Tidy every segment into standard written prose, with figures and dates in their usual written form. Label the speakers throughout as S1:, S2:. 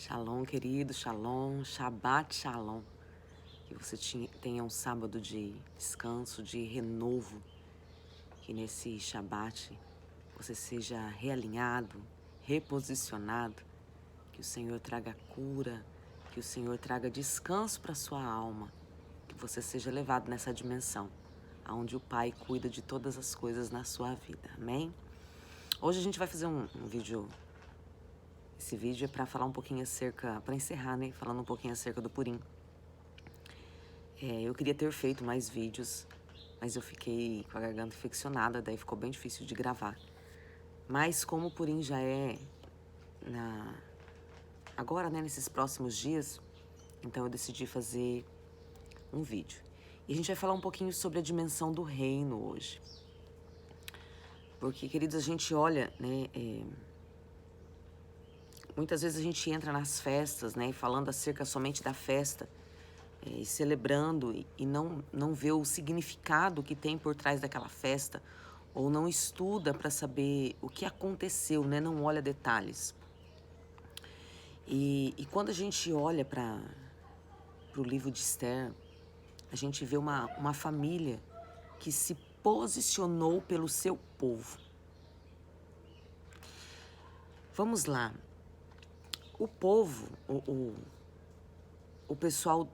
S1: Shalom, querido, shalom, Shabbat shalom. Que você tenha um sábado de descanso, de renovo. Que nesse Shabbat você seja realinhado, reposicionado. Que o Senhor traga cura, que o Senhor traga descanso para sua alma. Que você seja levado nessa dimensão, onde o Pai cuida de todas as coisas na sua vida. Amém? Hoje a gente vai fazer um vídeo. Esse vídeo é para falar um pouquinho acerca, para encerrar, né? Falando um pouquinho acerca do Purim. Eu queria ter feito mais vídeos, mas eu fiquei com a garganta infeccionada, daí ficou bem difícil de gravar. Mas como o Purim já é agora, né, nesses próximos dias, então eu decidi fazer um vídeo. E a gente vai falar um pouquinho sobre a dimensão do reino hoje. Porque, queridos, a gente olha, né, muitas vezes a gente entra nas festas, né, falando acerca somente da festa, e celebrando e não vê o significado que tem por trás daquela festa, ou não estuda para saber o que aconteceu, né, não olha detalhes. E quando a gente olha para o livro de Esther, a gente vê uma família que se posicionou pelo seu povo. Vamos lá. O povo, o pessoal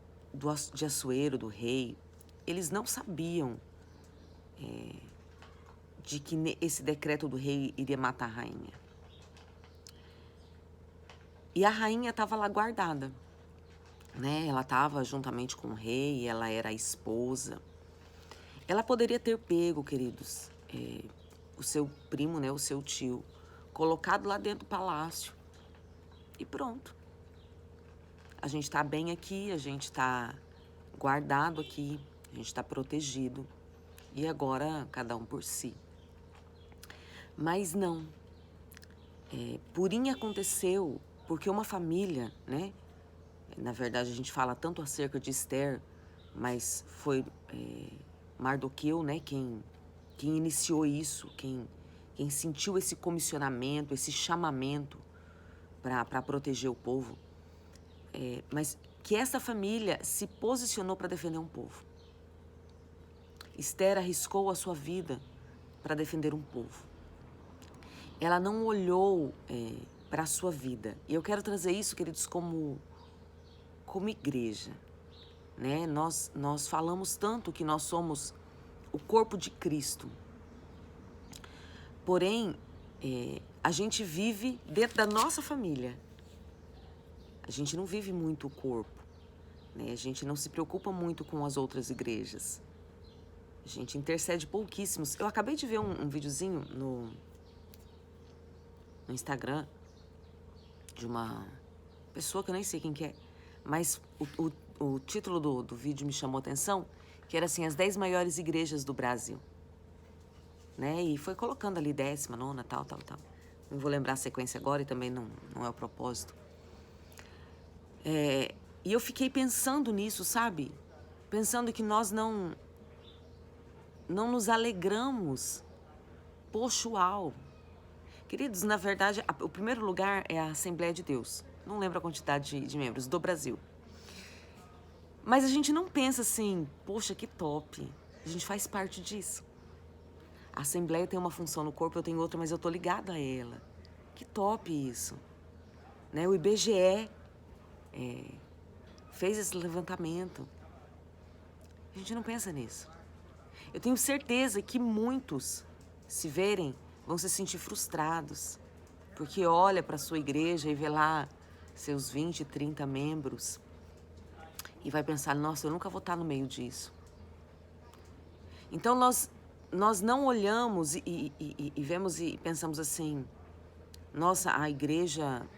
S1: de Assuero, do rei, eles não sabiam de que esse decreto do rei iria matar a rainha. E a rainha estava lá guardada, né? Ela estava juntamente com o rei, ela era a esposa. Ela poderia ter pego, queridos, o seu primo, né, o seu tio, colocado lá dentro do palácio e pronto. A gente está bem aqui, a gente está guardado aqui, a gente está protegido. E agora, cada um por si. Mas não. Purim aconteceu porque uma família, né? Na verdade, a gente fala tanto acerca de Esther, mas foi Mardoqueu, né? Quem iniciou isso, quem sentiu esse comissionamento, esse chamamento para proteger o povo. Mas que essa família se posicionou para defender um povo. Esther arriscou a sua vida para defender um povo. Ela não olhou para a sua vida. E eu quero trazer isso, queridos, como igreja. Né? Nós falamos tanto que nós somos o corpo de Cristo. Porém, a gente vive dentro da nossa família. A gente não vive muito o corpo. Né? A gente não se preocupa muito com as outras igrejas. A gente intercede pouquíssimos. Eu acabei de ver um videozinho no Instagram de uma pessoa que eu nem sei quem que é, mas o título do vídeo me chamou a atenção, que era assim, as 10 maiores igrejas do Brasil. Né? E foi colocando ali 10ª, 9ª, tal. Não vou lembrar a sequência agora e também não é o propósito. E eu fiquei pensando nisso, sabe? Pensando que nós não nos alegramos. Poxa, uau! Queridos, na verdade, o primeiro lugar é a Assembleia de Deus. Não lembro a quantidade de membros do Brasil. Mas a gente não pensa assim, poxa, que top. A gente faz parte disso. A Assembleia tem uma função no corpo, eu tenho outra, mas eu tô ligada a ela. Que top isso. Né? O IBGE fez esse levantamento. A gente não pensa nisso. Eu tenho certeza que muitos, se verem, vão se sentir frustrados, porque olha para a sua igreja e vê lá seus 20, 30 membros e vai pensar, nossa, eu nunca vou estar no meio disso. Então nós não olhamos e vemos e pensamos assim, nossa, a igreja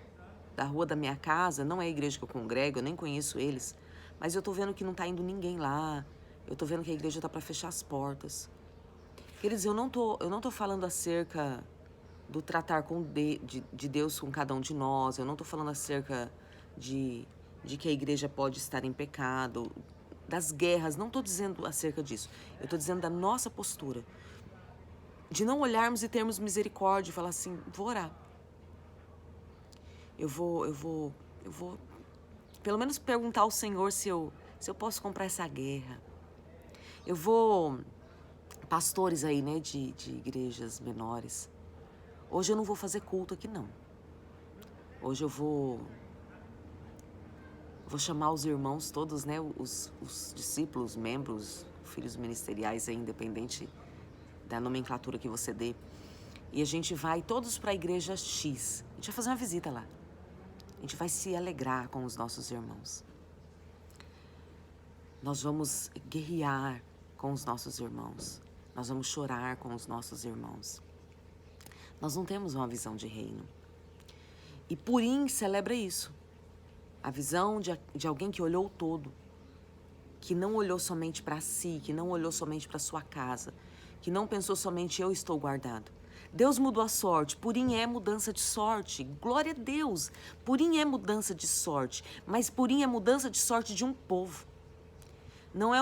S1: da rua da minha casa não é a igreja que eu congrego, eu nem conheço eles, mas eu tô vendo que não tá indo ninguém lá, eu tô vendo que a igreja tá para fechar as portas. Queridos, eu não tô falando acerca do tratar de Deus com cada um de nós, eu não tô falando acerca de que a igreja pode estar em pecado, das guerras, não tô dizendo acerca disso. Eu tô dizendo da nossa postura, de não olharmos e termos misericórdia e falar assim, vou orar. Eu vou Eu vou, pelo menos, perguntar ao Senhor se eu posso comprar essa guerra. Eu vou... Pastores aí, né, de igrejas menores. Hoje eu não vou fazer culto aqui, não. Hoje eu vou chamar os irmãos todos, né, os discípulos, membros, filhos ministeriais aí, independente da nomenclatura que você dê. E a gente vai todos para a igreja X. A gente vai fazer uma visita lá. A gente vai se alegrar com os nossos irmãos. Nós vamos guerrear com os nossos irmãos. Nós vamos chorar com os nossos irmãos. Nós não temos uma visão de reino. E Purim celebra isso. A visão de alguém que olhou o todo. Que não olhou somente para si, que não olhou somente para sua casa. Que não pensou somente eu estou guardado. Deus mudou a sorte. Purim é mudança de sorte. Glória a Deus. Purim é mudança de sorte. Mas Purim é mudança de sorte de um povo. Não é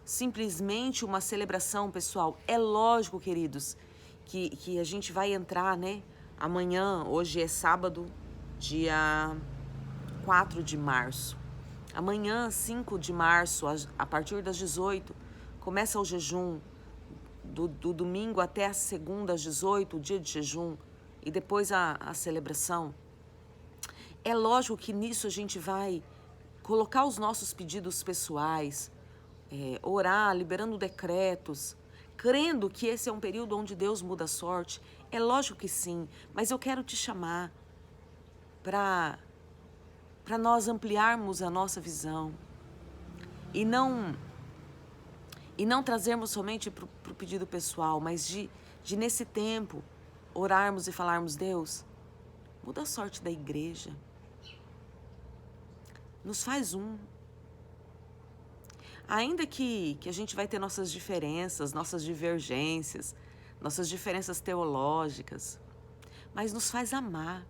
S1: simplesmente uma celebração, pessoal. É lógico, queridos, que a gente vai entrar, né? Amanhã, hoje é sábado, dia 4 de março. Amanhã, 5 de março, a partir das 18, começa o jejum. Do domingo até a segunda, às 18, o dia de jejum. E depois a celebração. É lógico que nisso a gente vai colocar os nossos pedidos pessoais, orar, liberando decretos, crendo que esse é um período onde Deus muda a sorte. É lógico que sim, mas eu quero te chamar para nós ampliarmos a nossa visão e não trazermos somente para o pedido pessoal, mas de nesse tempo orarmos e falarmos: Deus, muda a sorte da igreja. Nos faz um. Ainda que a gente vai ter nossas diferenças, nossas divergências, nossas diferenças teológicas, mas nos faz amar.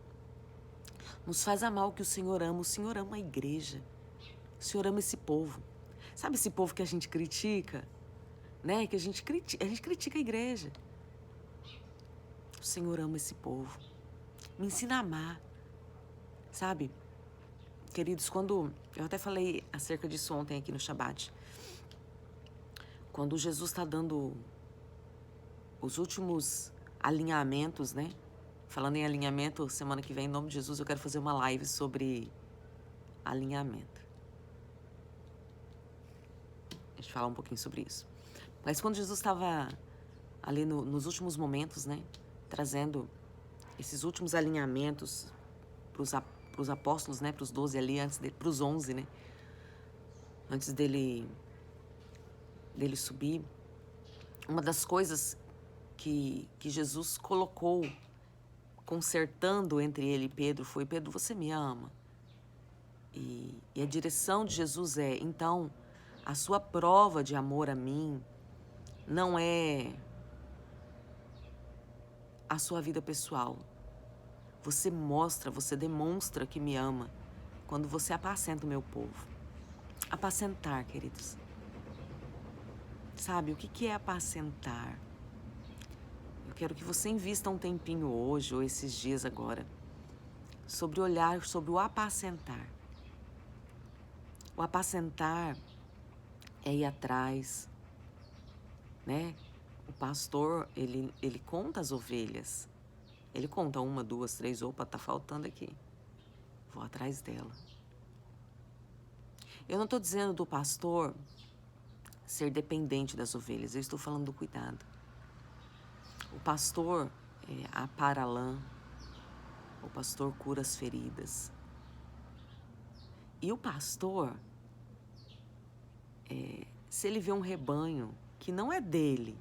S1: Nos faz amar o que o Senhor ama. O Senhor ama a igreja. O Senhor ama esse povo. Sabe esse povo que a gente critica? Né? Que a gente critica a igreja. O Senhor ama esse povo. Me ensina a amar. Sabe? Queridos, quando... Eu até falei acerca disso ontem aqui no Shabbat. Quando Jesus está dando os últimos alinhamentos, né? Falando em alinhamento, semana que vem, em nome de Jesus, eu quero fazer uma live sobre alinhamento. A gente falar um pouquinho sobre isso. Mas quando Jesus estava ali nos últimos momentos, né? Trazendo esses últimos alinhamentos para os apóstolos, né? Para os 12 ali, para os 11, né? Antes dele subir, uma das coisas que Jesus colocou, consertando entre ele e Pedro, foi: Pedro, você me ama? E a direção de Jesus é: então, a sua prova de amor a mim não é a sua vida pessoal. Você demonstra que me ama quando você apacenta o meu povo. Apacentar, queridos. Sabe, o que é apacentar? Eu quero que você invista um tempinho hoje, ou esses dias agora, sobre olhar sobre o apacentar. O apacentar é ir atrás, né? O pastor, ele conta as ovelhas. Ele conta 1, 2, 3, opa, tá faltando aqui. Vou atrás dela. Eu não estou dizendo do pastor ser dependente das ovelhas, eu estou falando do cuidado. O pastor apara a lã, o pastor cura as feridas. E o pastor, se ele vê um rebanho que não é dele,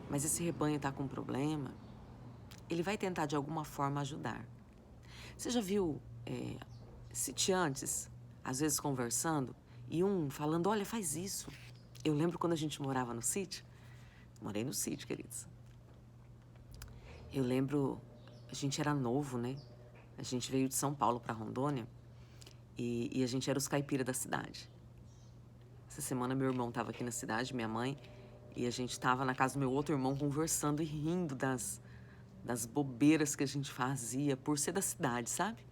S1: mas esse rebanho está com um problema, ele vai tentar de alguma forma ajudar. Você já viu sitiantes, às vezes conversando, e um falando: olha, faz isso. Eu lembro quando a gente morava no sítio. Morei no sítio, queridos. Eu lembro, a gente era novo, né? A gente veio de São Paulo para Rondônia e a gente era os caipiras da cidade. Essa semana meu irmão estava aqui na cidade, minha mãe, e a gente estava na casa do meu outro irmão conversando e rindo das bobeiras que a gente fazia por ser da cidade, sabe?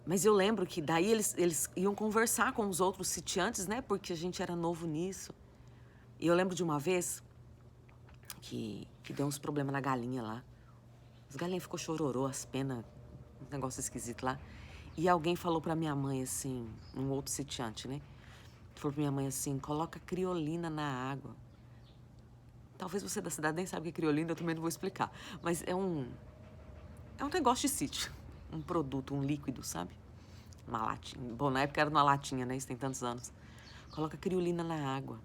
S1: Mas eu lembro que daí eles iam conversar com os outros sitiantes, né? Porque a gente era novo nisso. E eu lembro de uma vez que deu uns problemas na galinha lá. As galinhas ficou chororô, as penas, um negócio esquisito lá. E alguém falou pra minha mãe assim, um outro sitiante, né? Falou pra minha mãe assim, coloca criolina na água. Talvez você da cidade nem sabe o que é criolina, eu também não vou explicar. Mas é um negócio de sítio. Um produto, um líquido, sabe? Uma latinha. Bom, na época era numa latinha, né? Isso tem tantos anos. Coloca criolina na água.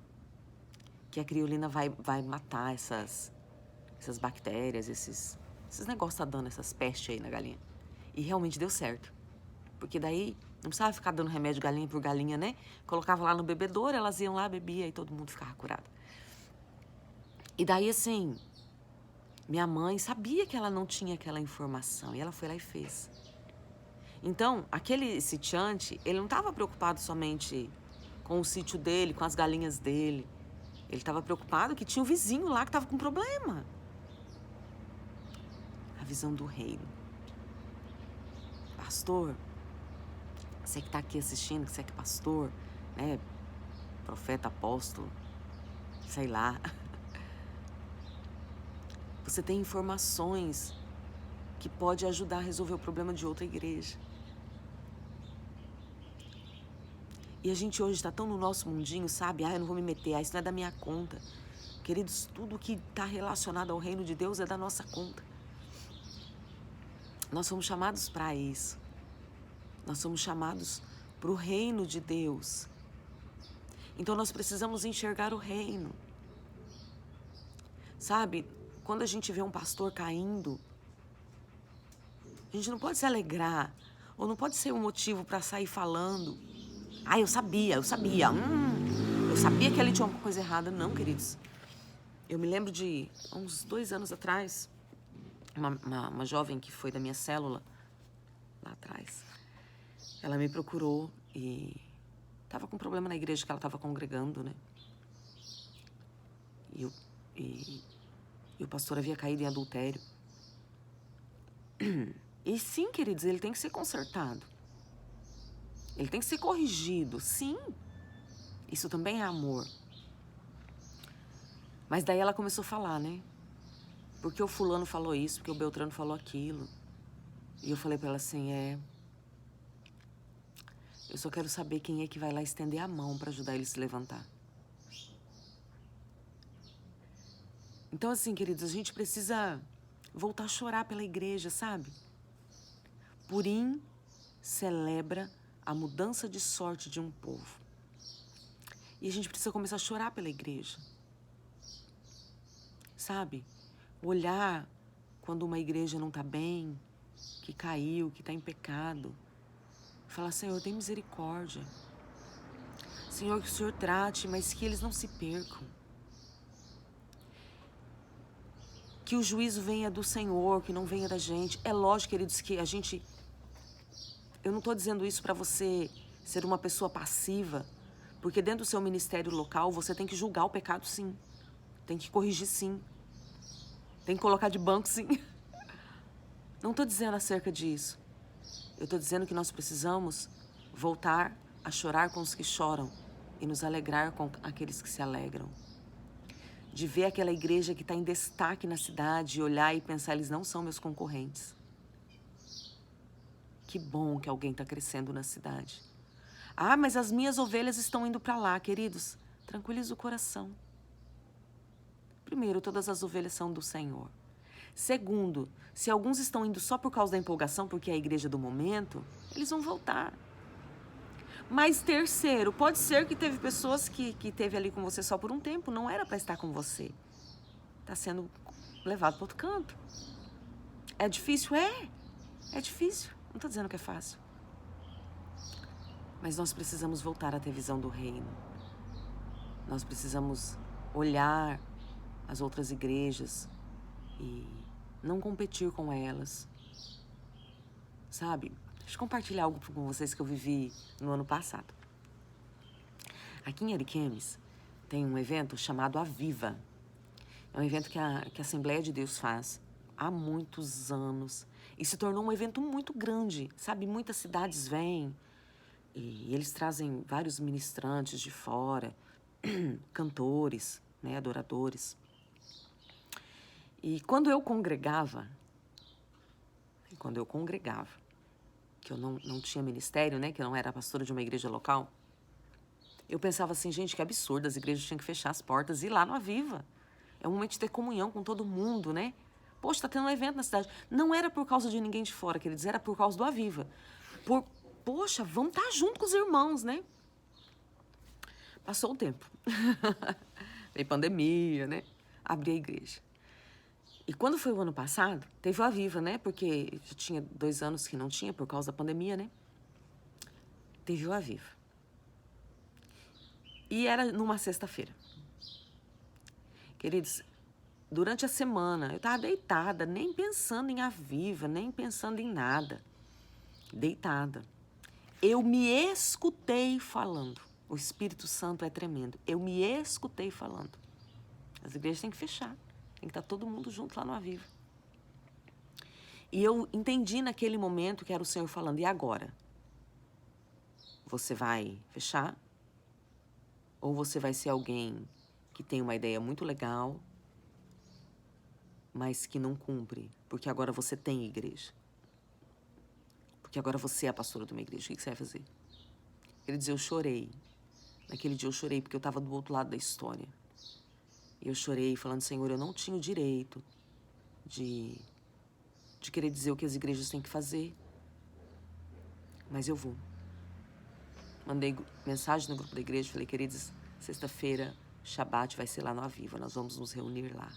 S1: Que a criolina vai matar essas bactérias, esses negócios tá dando, essas pestes aí na galinha. E realmente deu certo. Porque daí não precisava ficar dando remédio galinha por galinha, né? Colocava lá no bebedouro, elas iam lá, bebia e todo mundo ficava curado. E daí, assim, minha mãe sabia que ela não tinha aquela informação e ela foi lá e fez. Então, aquele sitiante, ele não estava preocupado somente com o sítio dele, com as galinhas dele. Ele estava preocupado que tinha um vizinho lá que estava com problema. A visão do reino. Pastor, você que está aqui assistindo, que você é pastor, né? Profeta, apóstolo, sei lá. Você tem informações que pode ajudar a resolver o problema de outra igreja. E a gente hoje está tão no nosso mundinho, sabe? Eu não vou me meter, isso não é da minha conta. Queridos, tudo que está relacionado ao reino de Deus é da nossa conta. Nós somos chamados para isso. Nós somos chamados para o reino de Deus. Então nós precisamos enxergar o reino. Sabe, quando a gente vê um pastor caindo, a gente não pode se alegrar, ou não pode ser um motivo para sair falando. Eu sabia. Eu sabia que ali tinha alguma coisa errada. Não, queridos. Eu me lembro de, há uns 2 anos atrás, uma jovem que foi da minha célula, lá atrás, ela me procurou e estava com um problema na igreja que ela estava congregando, né? E o pastor havia caído em adultério. E sim, queridos, ele tem que ser consertado. Ele tem que ser corrigido, sim. Isso também é amor. Mas daí ela começou a falar, né? Porque o fulano falou isso, porque o Beltrano falou aquilo. E eu falei pra ela assim, eu só quero saber quem é que vai lá estender a mão pra ajudar ele a se levantar. Então, assim, queridos, a gente precisa voltar a chorar pela igreja, sabe? Purim celebra a mudança de sorte de um povo. E a gente precisa começar a chorar pela igreja. Sabe? Olhar quando uma igreja não está bem, que caiu, que está em pecado. Falar, Senhor, tem misericórdia. Senhor, que o Senhor trate, mas que eles não se percam. Que o juízo venha do Senhor, que não venha da gente. É lógico, queridos, que a gente... Eu não estou dizendo isso para você ser uma pessoa passiva, porque dentro do seu ministério local você tem que julgar o pecado, sim. Tem que corrigir, sim. Tem que colocar de banco, sim. Não estou dizendo acerca disso. Eu estou dizendo que nós precisamos voltar a chorar com os que choram e nos alegrar com aqueles que se alegram. De ver aquela igreja que está em destaque na cidade e olhar e pensar, eles não são meus concorrentes. Que bom que alguém está crescendo na cidade. Mas as minhas ovelhas estão indo para lá, queridos. Tranquilize o coração. Primeiro, todas as ovelhas são do Senhor. Segundo, se alguns estão indo só por causa da empolgação, porque é a igreja do momento, eles vão voltar. Mas terceiro, pode ser que teve pessoas que teve ali com você só por um tempo, não era para estar com você. Está sendo levado para outro canto. É difícil? É difícil. Não estou dizendo que é fácil. Mas nós precisamos voltar a ter visão do reino. Nós precisamos olhar as outras igrejas e não competir com elas. Sabe? Deixa eu compartilhar algo com vocês que eu vivi no ano passado. Aqui em Ariquemes tem um evento chamado Aviva, É um evento que a Assembleia de Deus faz há muitos anos. E se tornou um evento muito grande, sabe? Muitas cidades vêm e eles trazem vários ministrantes de fora, cantores, né? Adoradores. E quando eu congregava, que eu não tinha ministério, né? Que eu não era pastora de uma igreja local, eu pensava assim, gente, que absurdo, as igrejas tinham que fechar as portas e ir lá no Aviva. É um momento de ter comunhão com todo mundo, né? Poxa, tá tendo um evento na cidade. Não era por causa de ninguém de fora, queridos, era por causa do Aviva. Poxa, vamos estar junto com os irmãos, né? Passou o tempo. Veio pandemia, né? Abri a igreja. E quando foi o ano passado, teve o Aviva, né? Porque já tinha 2 anos que não tinha por causa da pandemia, né? Teve o Aviva. E era numa sexta-feira. Queridos, durante a semana, eu estava deitada, nem pensando em Aviva, nem pensando em nada. Deitada. Eu me escutei falando. O Espírito Santo é tremendo. Eu me escutei falando. As igrejas têm que fechar. Tem que estar todo mundo junto lá no Aviva. E eu entendi naquele momento que era o Senhor falando, e agora? Você vai fechar? Ou você vai ser alguém que tem uma ideia muito legal, mas que não cumpre, porque agora você tem igreja? Porque agora você é a pastora de uma igreja. O que você vai fazer? Ele diz, eu chorei. Naquele dia eu chorei porque eu estava do outro lado da história. E eu chorei falando, Senhor, eu não tinha o direito de querer dizer o que as igrejas têm que fazer. Mas eu vou. Mandei mensagem no grupo da igreja, falei, queridos, sexta-feira, Shabat vai ser lá no Aviva, nós vamos nos reunir lá.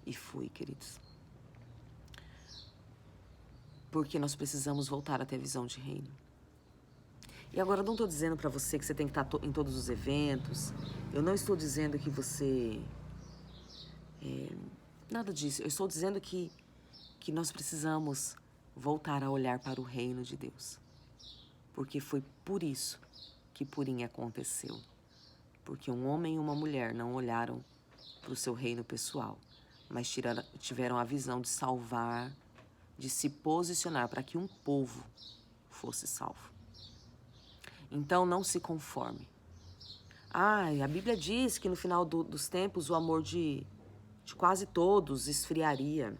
S1: E fui, queridos. Porque nós precisamos voltar a ter a visão de reino. E agora eu não estou dizendo para você que você tem que estar em todos os eventos. Eu não estou dizendo que você... nada disso. Eu estou dizendo que nós precisamos voltar a olhar para o reino de Deus. Porque foi por isso que Purim aconteceu. Porque um homem e uma mulher não olharam para o seu reino pessoal, mas tiveram a visão de salvar, de se posicionar para que um povo fosse salvo. Então não se conforme. A Bíblia diz que no final dos tempos o amor de quase todos esfriaria.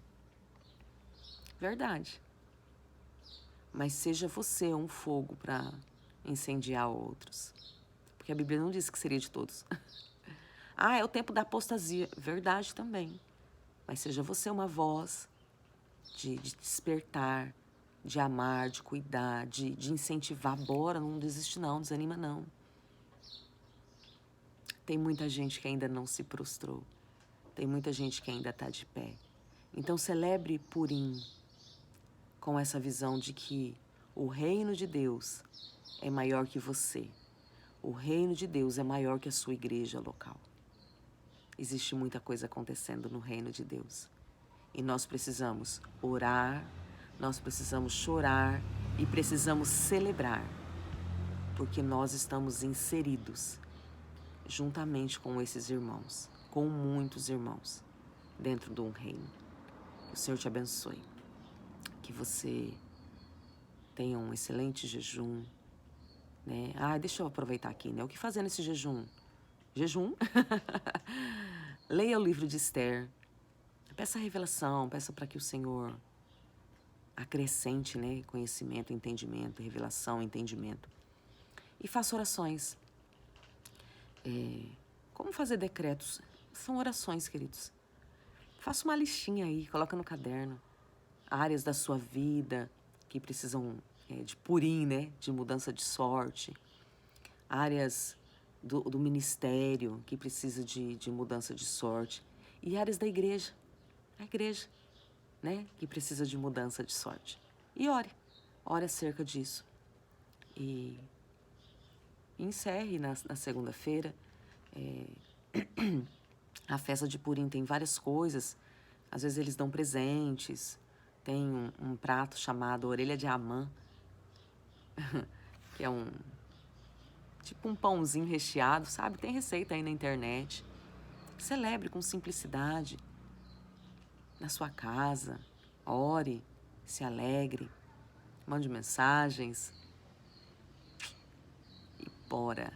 S1: Verdade. Mas seja você um fogo para incendiar outros. Porque a Bíblia não diz que seria de todos. É o tempo da apostasia. Verdade também. Mas seja você uma voz de despertar, de amar, de cuidar, de incentivar. Bora, não desiste não, desanima não. Tem muita gente que ainda não se prostrou. Tem muita gente que ainda está de pé. Então celebre Purim com essa visão de que o reino de Deus é maior que você. O reino de Deus é maior que a sua igreja local. Existe muita coisa acontecendo no reino de Deus. E nós precisamos orar, nós precisamos chorar e precisamos celebrar. Porque nós estamos inseridos juntamente com esses irmãos, com muitos irmãos, dentro de um reino. Que o Senhor te abençoe. Que você tenha um excelente jejum, né? Deixa eu aproveitar aqui, né? O que fazer nesse jejum? Jejum? Leia o livro de Esther. Peça revelação, peça para que o Senhor acrescente, né? Conhecimento, entendimento, revelação, entendimento. E faça orações. Como fazer decretos? São orações, queridos. Faça uma listinha aí, coloca no caderno. Áreas da sua vida que precisam de Purim, né? De mudança de sorte. Áreas do ministério que precisa de mudança de sorte. E áreas da igreja. A igreja, né? Que precisa de mudança de sorte. E ore. Ore acerca disso. E encerre na segunda-feira. A festa de Purim tem várias coisas. Às vezes eles dão presentes. Tem um prato chamado orelha de Amã, que é tipo um pãozinho recheado, sabe? Tem receita aí na internet. Celebre com simplicidade. Na sua casa, ore, se alegre, mande mensagens e bora.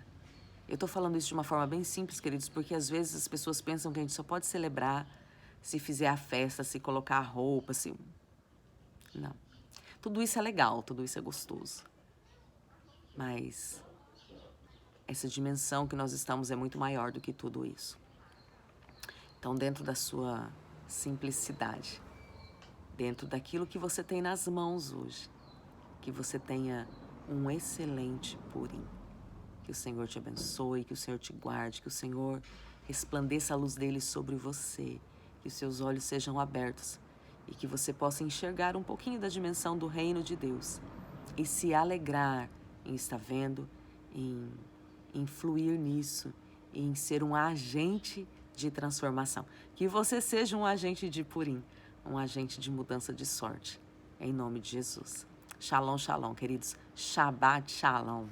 S1: Eu tô falando isso de uma forma bem simples, queridos, porque às vezes as pessoas pensam que a gente só pode celebrar se fizer a festa, se colocar a roupa, se... Não. Tudo isso é legal, tudo isso é gostoso. Mas essa dimensão que nós estamos é muito maior do que tudo isso. Então, dentro da sua simplicidade, dentro daquilo que você tem nas mãos hoje, que você tenha um excelente Purim. Que o Senhor te abençoe, que o Senhor te guarde, que o Senhor resplandeça a luz dele sobre você, que os seus olhos sejam abertos e que você possa enxergar um pouquinho da dimensão do reino de Deus e se alegrar em estar vendo, em fluir nisso, em ser um agente de transformação. Que você seja um agente de Purim, um agente de mudança de sorte. Em nome de Jesus. Shalom, shalom, queridos. Shabbat shalom.